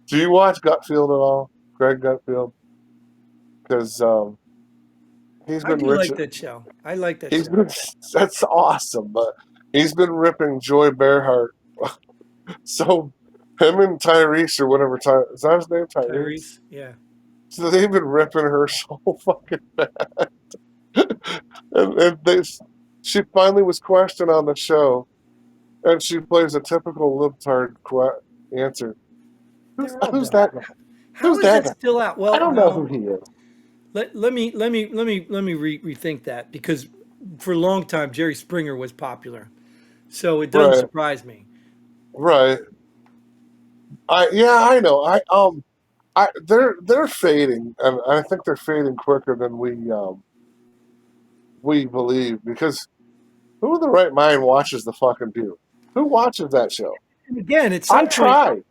do you watch Gutfield at all? Greg Gutfield, because he's I been do rich. like that show. I like that He's show. been that's awesome, but he's been ripping Joy Bearhart. So him and Tyrese or whatever, is that his name, Tyrese? Tyrese, yeah. So they've been ripping her so fucking bad, and she finally was questioned on the show, and she plays a typical libtard answer. Who's They're all who's dumb. that guy? How Who's is that that guy? still out? I Well, don't know who no. he is. Let me rethink that because for a long time Jerry Springer was popular, so it doesn't Right, surprise me. right. I know. They're fading, and I think they're fading quicker than we believe because who in the right mind watches the fucking View? Who watches that show? And again, at I some point, tried.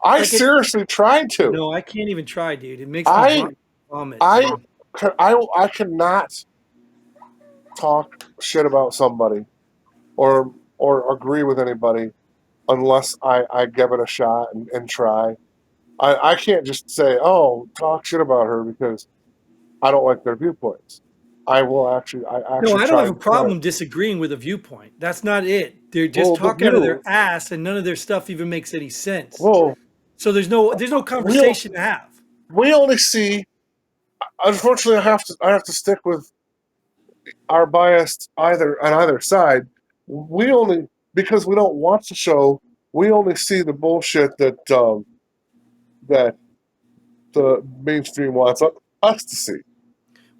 I like it, seriously tried to. no, I can't even try, dude. It makes me I vomit, I dude. I cannot talk shit about somebody or agree with anybody unless I give it a shot and try. I can't just say, oh, talk shit about her because I don't like their viewpoints. I No, actually I don't have tried a to try. problem disagreeing with a viewpoint. That's not it. They're just Well, the talking out of their View. ass, and none of their stuff even makes any sense. Well, So there's no we conversation to have. we only see. Unfortunately, I have to stick with our bias either on either side. We only because we don't watch the show. We only see the bullshit that the mainstream wants us to see.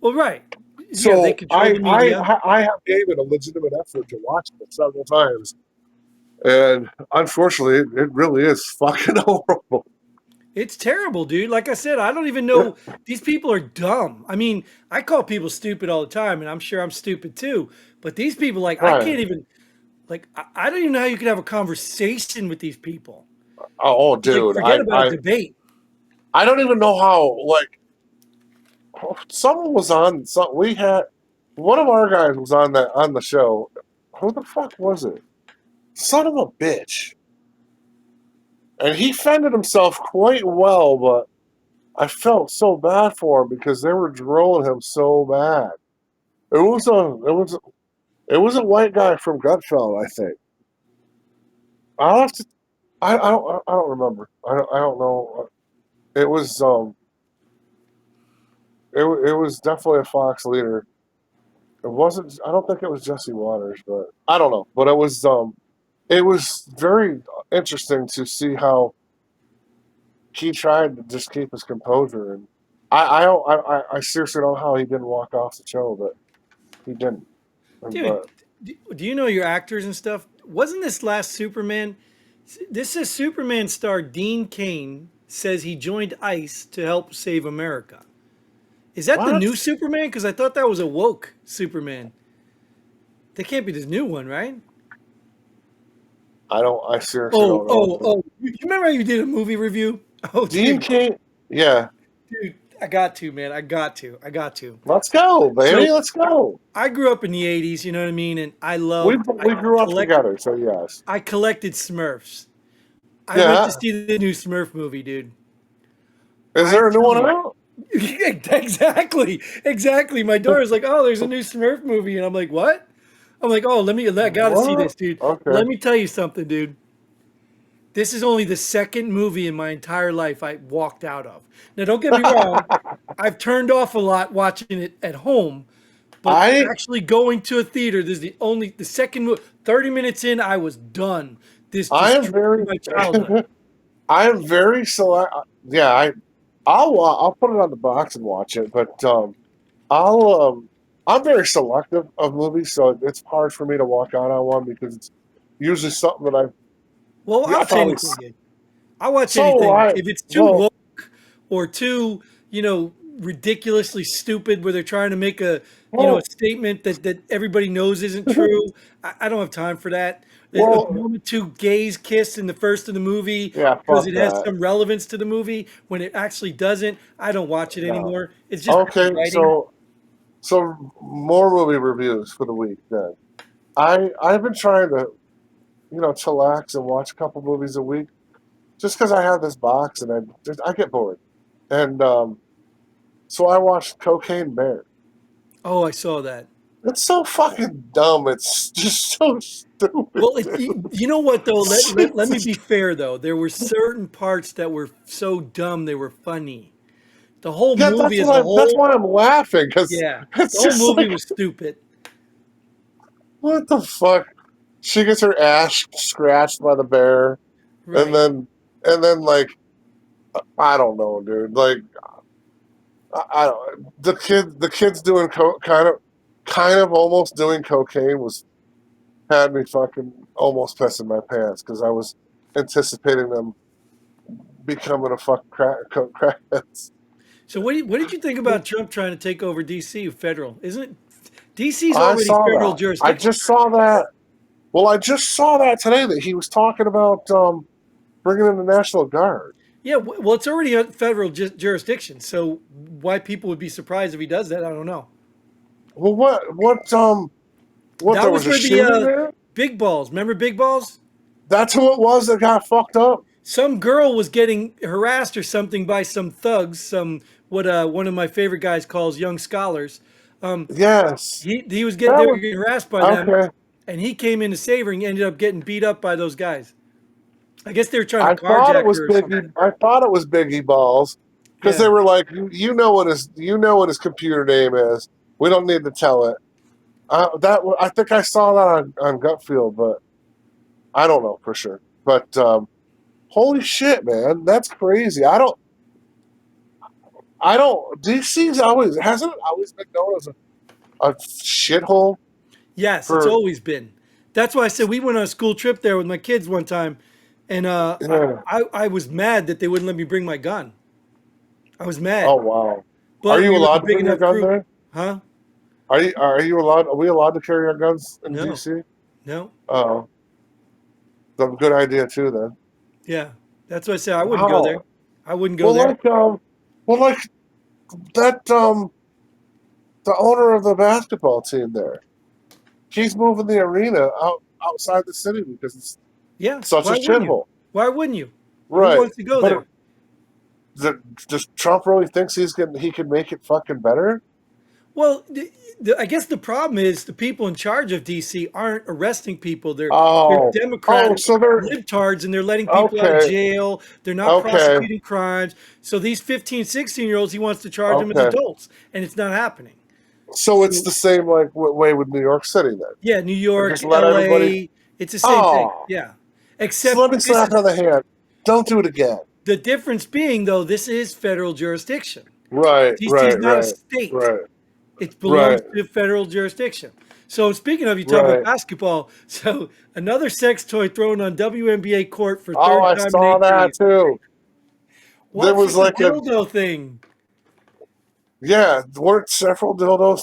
Well, right. Yeah, they So control the media. I have gave it a legitimate effort to watch it several times, and unfortunately, it really is fucking horrible. It's terrible, dude. Like I said, I don't even know. These people are dumb. I mean, I call people stupid all the time, and I'm sure I'm stupid too. But these people, like, I Right? can't even, like, I don't even know how you could have a conversation with these people. Oh, Like, dude, forget about a debate. I don't even know how. Like, someone was on. We had one of our guys was on the show. Who the fuck was it? Son of a bitch. And he fended himself quite well, but I felt so bad for him because they were drilling him so bad. It was a white guy from Gutfeld, I think. I'll have to. I don't remember. I don't know. It was it was definitely a Fox leader. It wasn't. I don't think it was Jesse Waters, but I don't know. But it was very interesting to see how he tried to just keep his composure, and I seriously don't know how he didn't walk off the show, but he didn't. Dude, But do you know your actors and stuff? Wasn't this last Superman? This is Superman star Dean Cain says he joined ICE to help save America. Is that the what? new Superman? Because I thought that was a woke Superman. That can't be this new one, right? I don't. I seriously Oh, don't know. oh, oh. You remember how you did a movie review? Oh, Dean dude, King, yeah, dude. I got to, man. I got to. I got to. Let's go, So baby. Let's go. I grew up in the '80s. You know what I mean? And We grew up collect together, so yes. I collected Smurfs. I went to Yeah. see the new Smurf movie, dude. Is I there a new tell one you, out? exactly, exactly. My daughter's like, "Oh, there's a new Smurf movie," and I'm like, "What?" I'm like, "Oh, I gotta see What? this, dude." Okay. Let me tell you something, dude. This is only the second movie in my entire life I walked out of. Now, don't get me wrong. I've turned off a lot watching it at home, but I actually going to a theater, this is the second movie. 30 minutes in, I was done. This I am destroyed very my childhood. I am very select. Yeah, I'll put it on the box and watch it, but I'll I'm very selective of movies, so it's hard for me to walk out on one because it's usually something that Well, I'll I watch probably anything, dude. I'll watch so anything. I If it's too well woke or too, ridiculously stupid where they're trying to make a well statement that everybody knows isn't true. I don't have time for that. A well moment two gays kiss in the first of the movie yeah, because fuck it has that. some relevance to the movie when it actually doesn't. I don't watch it No. anymore. It's just bad Okay, writing. so more movie reviews for the week then. I've been trying to chillax and watch a couple movies a week just because I have this box and I get bored. And so I watched Cocaine Bear. Oh, I saw that. It's so fucking dumb. It's just so stupid, Well, dude. you know what though? It's Let me just- be fair though. There were certain parts that were so dumb they were funny. The whole yeah, movie as a that's whole, why I'm laughing because yeah, the it's whole just movie like was stupid. what the fuck. She gets her ass scratched by the bear, and Right. then like I don't know, dude. Like I don't. The kids doing kind of almost doing cocaine was had me fucking almost pissing my pants because I was anticipating them becoming a fucking crackheads. So what did you think about Trump trying to take over DC federal? Isn't it DC's I already saw federal that. I jurisdiction? just saw that. Well, I just saw that today that he was talking about bringing in the National Guard. Yeah, well, it's already a federal jurisdiction. So why people would be surprised if he does that, I don't know. Well, what That there was was a where the shooting there. Big Balls. Remember Big Balls? That's who it was that got fucked up. Some girl was getting harassed or something by some thugs. Some what one of my favorite guys calls young scholars. Um, Yes, he was getting that they were was getting harassed by them, okay. and he came in to save her and ended up getting beat up by those guys. I guess they were trying to I thought it carjack was her or something. Biggie. I thought it was Biggie Balls because Yeah. they were like, you know what his computer name is. We don't need to tell it. I think I saw that on Gutfield, but I don't know for sure. But holy shit, man, that's crazy. I don't. DC's always hasn't it always been known as a shithole Yes, it's for always been. That's why I said we went on a school trip there with my kids one time, and yeah. I was mad that they wouldn't let me bring my gun. I was Oh mad, wow. Are but you we were a allowed to big bring your enough gun group, there? huh? Are you allowed? Are we allowed to carry our guns in No, DC? no, Oh, that's a good idea too. Then. yeah. That's why I said I wouldn't go there. Wow. I wouldn't go Well, there. well, like that. The owner of the basketball team there, he's moving the arena outside the city because it's Yeah, such a why wouldn't you? shithole. Why wouldn't you? Who Right. wants to go But there? does Trump really thinks he can make it fucking better? Well, I guess the problem is the people in charge of DC aren't arresting people. They're Oh, oh, Democratic so they're libtards and they're letting people out of okay, jail. They're not okay, prosecuting crimes. So these 15, 16-year-olds, he wants to charge them as okay. adults, and it's not happening. So it's So the same like way with New York City then. yeah, New They York, just let everybody. LA, it's the same thing. Oh, Yeah. so Except let me this slap is you on the hand. Don't do it again. the difference being though, this is federal jurisdiction. Right, DC is right, not a right, state. right, It belongs right, to federal jurisdiction. So speaking of, you talk about right. basketball. So another sex toy thrown on WNBA court for Oh, third I time in saw 8 days. that too. There What's was with the like a dildo thing? yeah, weren't several dildos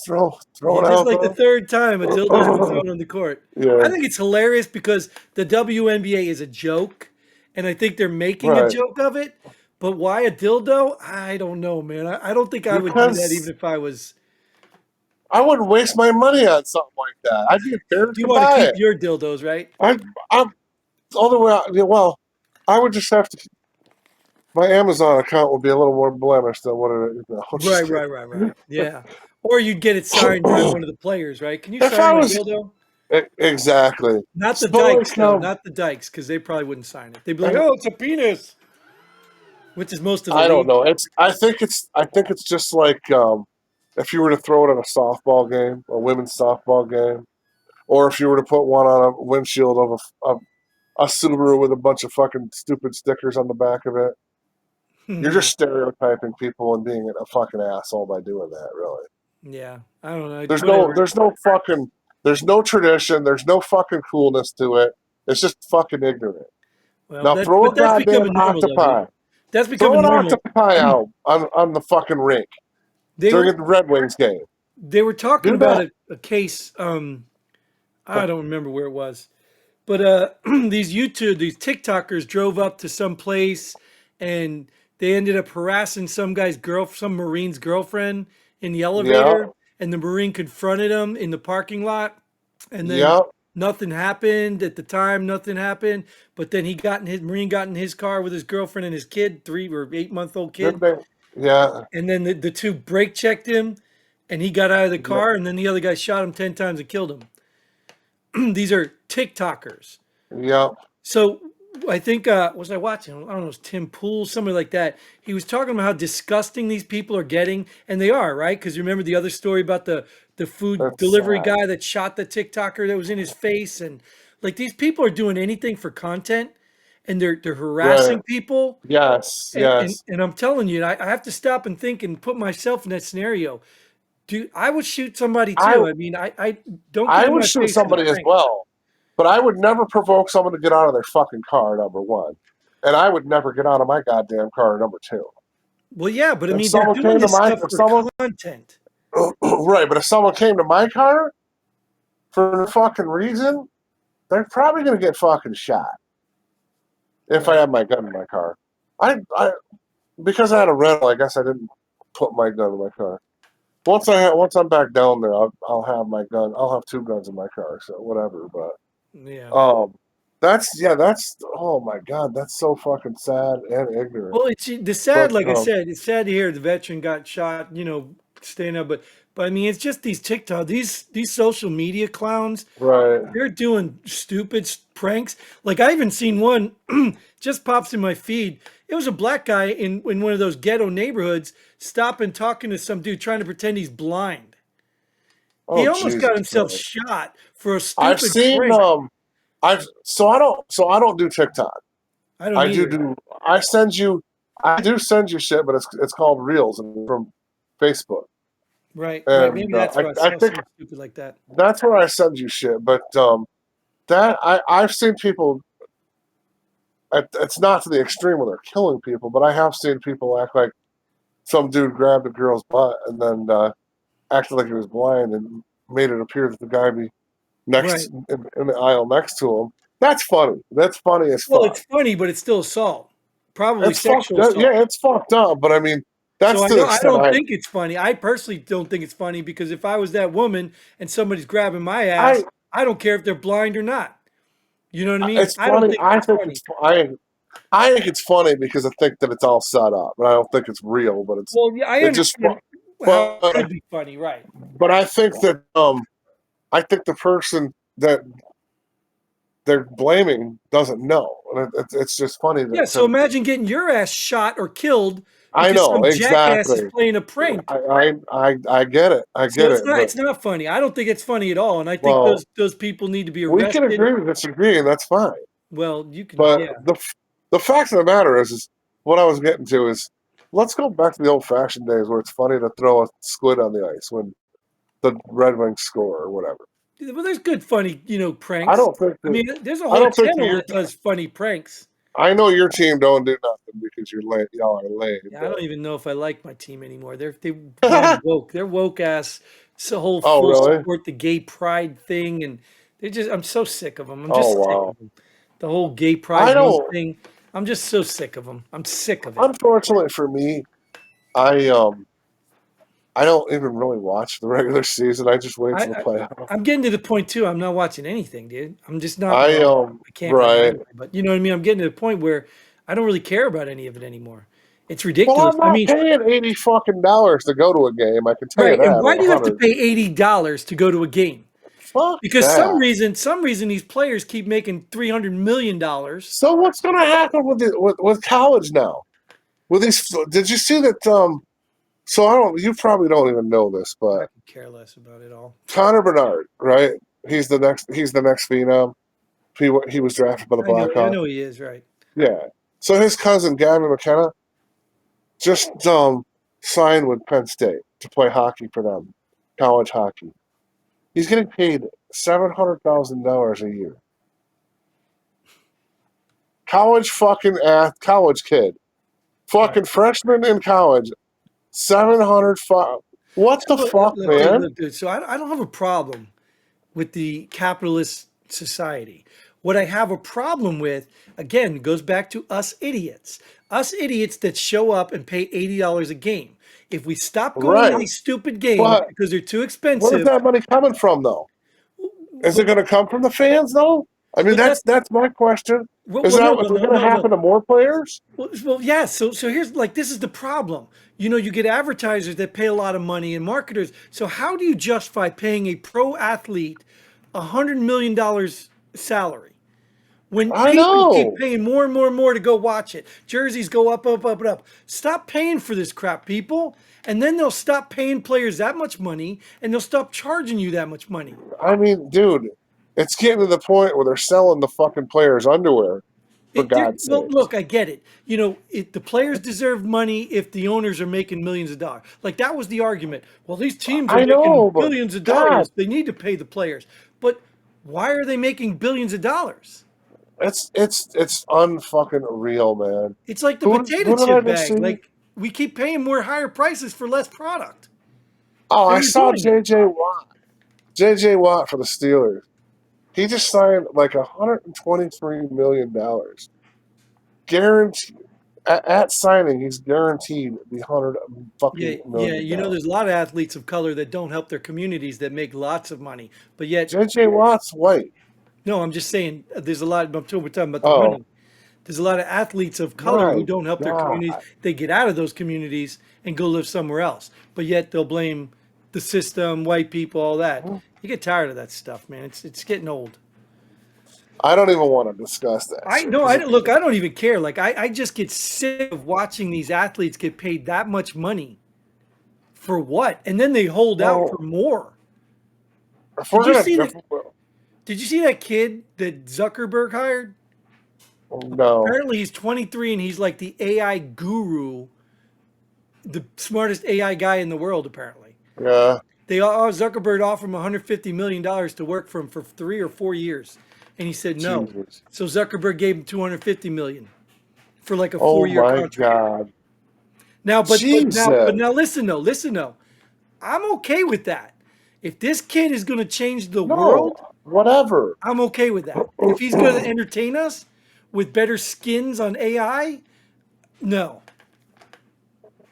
Yeah, thrown just out like the though? third time a dildo's been thrown on the court. I Yeah, think it's hilarious because the WNBA is a joke, and I think they're making a right. joke of it. But why a dildo? I don't know, man. I don't think I would do that even Because if I was. I wouldn't waste my money on something like that. I'd be embarrassed You to want to buy keep it. your dildos, right? I'm the only way. Yeah, well, I would just have to. My Amazon account would be a little more blemished than what it is. No, I'm Right, just right, right, right. Yeah. Or you'd get it signed by kidding. one of the players, right? Can you If sign I my was dildo? exactly Not the so, dykes, like though. Not the dykes, because they probably wouldn't sign it. They'd be like, I, "Oh, it's a penis," which is most of the I don't league. know. I think it's just like if you were to throw it at a softball game, a women's softball game, or if you were to put one on a windshield of a Subaru with a bunch of fucking stupid stickers on the back of it. You're just stereotyping people and being a fucking asshole by doing that. Really, Yeah, I don't know. there's no, Whatever. there's no fucking, there's no tradition. There's no fucking coolness to it. It's just fucking ignorant. Well, Now throw a but that's goddamn becoming normal, though, dude. octopi. That's Throw becoming an normal. octopi out on the fucking rink They during were the Red Wings game. they were talking Do about that. a case. I don't remember where it was, but these TikTokers drove up to some place, and they ended up harassing some Marine's girlfriend in the Yeah, elevator, and the Marine confronted him in the parking lot, and then yeah. nothing happened at the time. Nothing happened, but then his Marine got in his car with his girlfriend and his kid, 3 or 8 month old Didn't kid, they? Yeah, and then the two brake checked him, and he got out of the yeah, car, and then the other guy shot him 10 times and killed him. These are TikTokers. yeah. So I think was I watching? I don't know. It was Tim Pool, somebody like that. He was talking about how disgusting these people are getting, and they are, right? Because you remember the other story about the food That's delivery sad. guy that shot the TikToker that was in his face, and like these people are doing anything for content, and they're Right. harassing people, Yes, yes. and I'm telling you, I have to stop and think and put myself in that scenario. Dude, I would shoot somebody I too. I mean, I don't get I in would my shoot face with a somebody as prank. well, but I would never provoke someone to get out of their fucking car. Number one, and I would never get out of my goddamn car. Number two, Well, yeah, but I if mean, they're someone doing came to this my stuff if for someone content. right, but if someone came to my car for no fucking reason, they're probably gonna get fucking shot if I Right. had my gun in my car. I because I had a rental. I guess I didn't put my gun in my car. Once I'm back down there, I'll have my gun. I'll have two guns in my car, so whatever. But Yeah. that's oh my god, that's so fucking sad and ignorant. Well, it's the sad, But like I said, it's sad to hear the veteran got shot, staying up, but I mean, it's just these TikTok, these social media clowns, right, they're doing stupid pranks. Like I even seen one just pops in my feed. It was a black guy in one of those ghetto neighborhoods stopping talking to some dude trying to pretend he's blind. He oh almost got Jesus himself Christ, shot for a I've stupid seen prank. I've so I don't do TikTok. I don't I do either. do I send you I do send you shit, but it's called Reels and from Facebook, Right, right. and Maybe that's where I I saw think something stupid like that. that's where I send you shit. But that I've seen people. It's not to the extreme where they're killing people, but I have seen people act like some dude grabbed a girl's butt and then acted like he was blind and made it appear that the guy be Right. next in the aisle next to him. That's funny. That's funny as Well, fuck. it's funny, but it's still assault, probably It's fucked sexual up. assault. Yeah, it's fucked up. But I mean, So that's to the I extent don't think it's funny. I personally don't think it's funny because if I was that woman and somebody's grabbing my I. ass, I don't care if they're blind or not. You know what I mean? It's I don't funny. think that's funny. I think it's funny because I think that it's all set up, and I don't think it's real. But Well, yeah, I it just. understand how it But could be funny, right? I think that I think the person that they're blaming doesn't know. And it's just funny Yeah. that So imagine getting your ass shot or killed I because know some jackass is exactly. playing a prank. I get it. I So get it. But it's not funny. I don't think it's funny at all. And I think well, those people need to be we can arrested. agree to disagree, and that's fine. Well, you can, But yeah. the fact of the matter is what I was getting to is let's go back to the old fashioned days where it's funny to throw a squid on the ice when the Red Wings score or whatever. Well, there's good funny, I pranks. don't think I that mean, there's a I whole don't think that channel that does funny pranks. I know your team don't do nothing because you're late. Y'all are late, Yeah, I but don't even know if I like my team anymore. They've gone woke. They're woke ass. It's a whole oh full really? support the gay pride thing, and I'm so sick of them. I'm Oh just sick wow. of them. The whole gay I pride hate don't. thing. I'm just so sick of them. I'm sick of it. Unfortunately for me, I um I don't even really watch the regular season. I just wait I, for the I playoffs. I'm getting to the point too. I'm not watching anything, dude. I'm just not. I Well, I can't really right. anyway. But you know what I mean. I'm getting to the point where I don't really care about any of it anymore. It's Well, ridiculous. I'm I not mean, paying 80 fucking dollars to go to a game. I can tell you right? And that, why or do you have to 100. pay $80 to go to a game? Fuck Because that. some reason these players keep making $300 million. So what's going to happen with college now? With these, did you see that? So I don't. You probably don't even know this, I but could care less about it all. Connor Bernard, right? He's the next. He's the next phenom. He was drafted by the I Blackhawks. know he is right. Yeah. So his cousin Gavin McKenna just signed with Penn State to play hockey for them, college hockey. He's getting paid $700,000 a year. College kid, Right. fucking freshman in college, 700. What So the fuck, man? look, dude. So I don't have a problem with the capitalist society. What I have a problem with, again, goes back to us idiots that show up and pay $80 a game. If we stop going to Right, these stupid games but because they're too where's expensive, that money coming from, though? Is it well, going to come from the fans, though? I mean, well that's that's that's my question. well, no, Is no, it no, going to no, no. happen to more players? Well, yeah. So here's like this is the problem. You know, you get advertisers that pay a lot of money and marketers. So how do you justify paying a pro athlete $100 million salary when I people keep know. paying more and more and more to go watch it? Jerseys go up, up, up, and up. Stop paying for this crap, people. And then they'll stop paying players that much money and they'll stop charging you that much money. I mean, dude, it's getting to the point where they're selling the fucking players' underwear. For God's Well, sakes. look, I get it. You know, the players deserve money if the owners are making millions of dollars. Like that was the argument. Well, these teams are I making know, but billions of God, dollars. They need to pay the players. But why are they making billions of dollars? it's unfucking real, man. It's like the Who potato did I chip just bag. see? Like we keep paying more higher prices for less product. Oh, And I they're saw doing it. JJ Watt. JJ Watt for the Steelers. He just signed like $123 million. Guaranteed at signing, he's guaranteed the hundred Yeah, fucking yeah. million You know, dollars. there's a lot of athletes of color that don't help their communities that make lots of money. But yet, JJ Watt's white. no, I'm just saying there's a lot. We're talking about the Oh money. There's a lot of athletes of color my who don't help their God. communities. They get out of those communities and go live somewhere else. But yet they'll blame the system, white people, all that. You get tired of that stuff, man. It's getting old. I don't even want to discuss that I shit no, because I don't look. I don't even care. Like I just get sick of watching these athletes get paid that much money for what, and then they hold out for well, more. if Did we're you gonna see if, that? Did you see that kid that Zuckerberg hired? no, Apparently, he's 23 and he's like the AI guru, the smartest AI guy in the world. Apparently, yeah, Zuckerberg offered him $150 million to work for him for 3 or 4 years, and he said no. Jesus. So Zuckerberg gave him 250 million for like a Oh 4 year my contract. God. Now, but Jesus. now, listen though. I'm okay with that. If this kid is going to change the No, world, whatever. I'm okay with that. If he's going to entertain us with better skins on AI, no,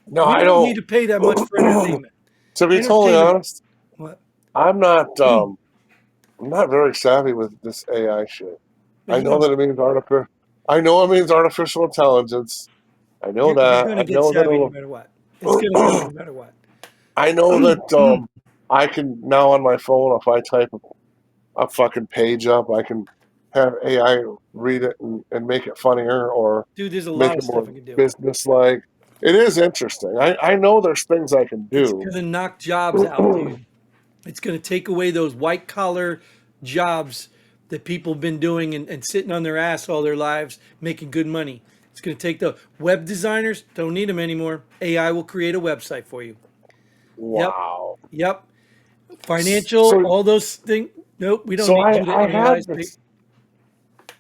No, we I don't need don't. to pay that much for entertainment. To be totally Entertainment, honest, what? I'm not. I'm not very savvy with this AI shit. But I you're know gonna that it means artificial. I know it means artificial intelligence. I know you're that. gonna I get know that savvy no it'll. matter what. It's gonna come no matter what. I know that I can now on my phone if I type a fucking page up, I can have AI read it and make it funnier or Dude, there's a lot make of it stuff more I can do. business like. It is interesting. I know there's things I can It's do. gonna knock jobs out, dude. It's gonna take away those white collar jobs that people have been doing and sitting on their ass all their lives making good money. It's gonna take the web designers, don't need them anymore. AI will create a website for you. Yep, Wow. yep. Financial, So all those things. Nope, we don't so need you to analyze.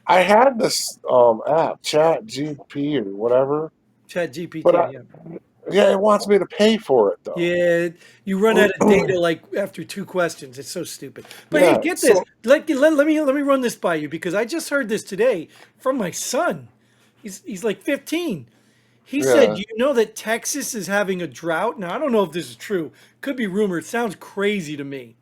I had this app, Chat GP or whatever, Chat but GPT, yeah. yeah, it wants me to pay for it though. Yeah, you run out of data like after 2 questions. It's so stupid. But hey, Yeah. get this. So Let me run this by you because I just heard this today from my son. He's like 15. He said, Yeah. "Do you know that Texas is having a drought?" Now I don't know if this is true. Could be rumor. It sounds crazy to me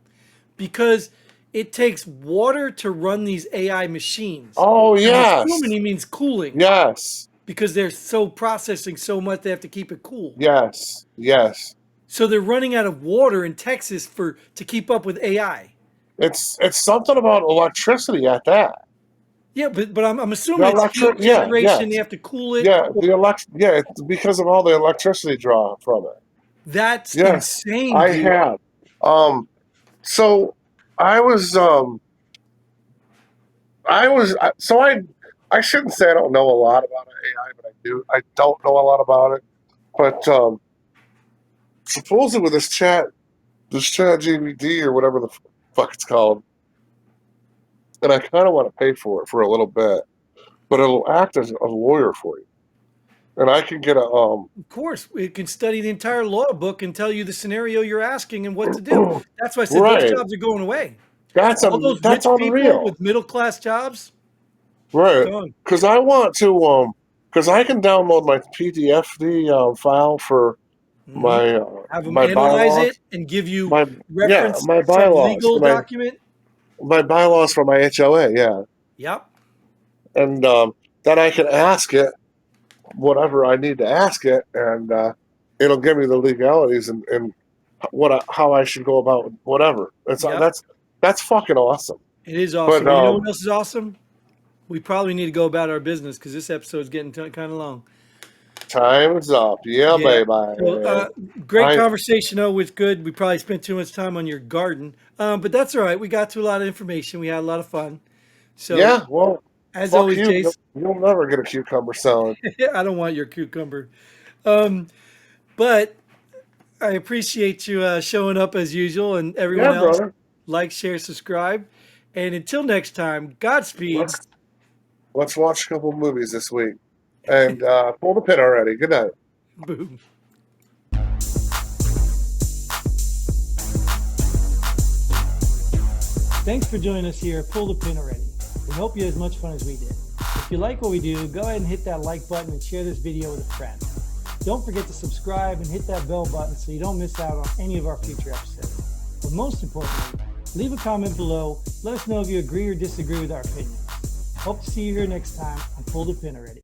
because it takes water to run these AI machines. Oh I'm yes. assuming he means cooling Yes. because they're so processing so much they have to keep it cool. Yes. Yes. So they're running out of water in Texas for to keep up with AI. It's something about electricity at that. Yeah, but I'm The assuming it's heat electric, yeah, generation. They yes, have to cool it. yeah, it's because of all the electricity draw from it. That's Yes, insane, I dude. have. Um, so I was, so I shouldn't say I don't know a lot about AI, but I do. I don't know a lot about it, but supposedly with this chat GBD or whatever the fuck it's called, and I kind of want to pay for it for a little bit, but it'll act as a lawyer for you, and I can get a Of course, it can study the entire law book and tell you the scenario you're asking and what to do. That's why I said those right. jobs are going away. All those That's rich people unreal, with middle class jobs, right? gone. Because I want to because I can download my PTFD file for Hmm. my Have them my analyze it bylaws, and give you my yeah, reference my some bylaws legal for document. my bylaws for my HOA, yeah, Yep, and then I can ask it whatever I need to ask it, and it'll give me the legalities and how I should go about whatever. yep. That's fucking awesome. It is But awesome. And you know what else is awesome? We probably need to go about our business because this episode's getting kind of long. time's up, yeah, Yeah. baby. So, great I conversation. Oh, it's good. We probably spent too much time on your garden, but that's all right. We got to a lot of information. We had a lot of fun. So, Yeah, well, as fuck always, you. Jace, You'll never get a cucumber salad. I don't want your cucumber, but I appreciate you showing up as usual, and everyone Yeah, else, brother. like, share, subscribe, and until next time, Godspeed. Let's let's watch a couple movies this week. And pull the pin already. Good night. Boom. Thanks for joining us here at Pull the Pin Already. We hope you had as much fun as we did. If you like what we do, go ahead and hit that like button and share this video with a friend. Don't forget to subscribe and hit that bell button so you don't miss out on any of our future episodes. But most importantly, leave a comment below. Let us know if you agree or disagree with our opinions. Hope to see you here next time on Pull the Pin Already.